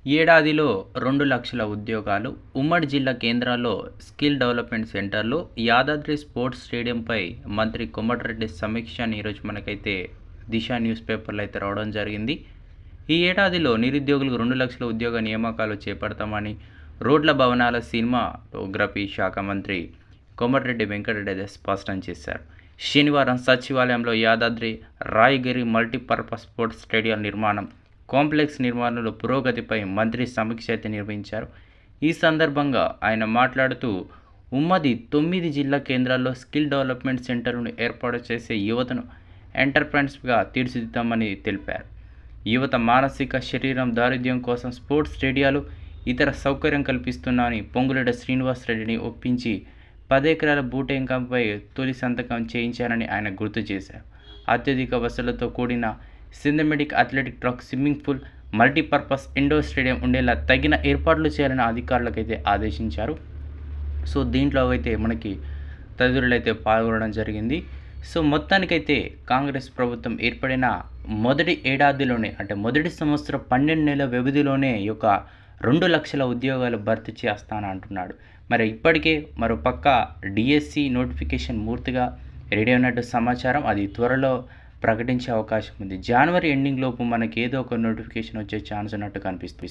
ఏడాదిలో 2,00,000 ఉద్యోగాలు ఉమ్మడి జిల్లా కేంద్రాల్లో స్కిల్ డెవలప్మెంట్ సెంటర్లు యాదాద్రి స్పోర్ట్స్ స్టేడియంపై మంత్రి కోమటిరెడ్డి సమీక్ష అని ఈరోజు మనకైతే దిశ న్యూస్ పేపర్లో అయితే రావడం జరిగింది. ఈ ఏడాదిలో నిరుద్యోగులకు 2,00,000 ఉద్యోగ నియామకాలు చేపడతామని రోడ్ల భవనాల సినిమాటోగ్రఫీ శాఖ మంత్రి కోమటిరెడ్డి వెంకటరెడ్డి అయితే స్పష్టం చేశారు. శనివారం సచివాలయంలో Yadadri Rayagiri multipurpose sports stadium నిర్మాణం కాంప్లెక్స్ నిర్మాణంలో పురోగతిపై మంత్రి సమీక్ష అయితే నిర్వహించారు. ఈ సందర్భంగా ఆయన మాట్లాడుతూ ఉమ్మడి 9 జిల్లా కేంద్రాల్లో స్కిల్ డెవలప్మెంట్ సెంటర్లను ఏర్పాటు చేసే యువతను ఎంటర్ప్రెన్యూర్స్గా తీర్చిదిద్దామని తెలిపారు. యువత మానసిక శరీరం దారిద్ర్యం కోసం స్పోర్ట్స్ స్టేడియాలు ఇతర సౌకర్యం కల్పిస్తున్నామని పొంగులేటి శ్రీనివాసరెడ్డిని ఒప్పించి 10 ఎకరాల భూటెంకంపై తొలి సంతకం చేయించారని ఆయన గుర్తు చేశారు. అత్యధిక వసతులతో కూడిన synthetic athletic track, swimming pool, multipurpose indoor stadium ఉండేలా తగిన ఏర్పాట్లు చేయాలని అధికారులకు అయితే ఆదేశించారు. సో దీంట్లో అయితే మనకి తదితరులు అయితే పాల్గొనడం జరిగింది. సో మొత్తానికైతే కాంగ్రెస్ ప్రభుత్వం ఏర్పడిన మొదటి ఏడాదిలోనే అంటే మొదటి సంవత్సరం 12 నెలల వ్యవధిలోనే ఈ యొక్క 2,00,000 ఉద్యోగాలు భర్తీ చేస్తానని అంటున్నాడు. మరి ఇప్పటికే మరో పక్క డిఎస్సి నోటిఫికేషన్ పూర్తిగా రెడీ అయినట్టు సమాచారం. అది త్వరలో ప్రకటించే అవకాశం ఉంది. జనవరి ఎండింగ్ లోపు మనకి ఏదో ఒక నోటిఫికేషన్ వచ్చే ఛాన్స్ ఉన్నట్టు కనిపిస్తుంది.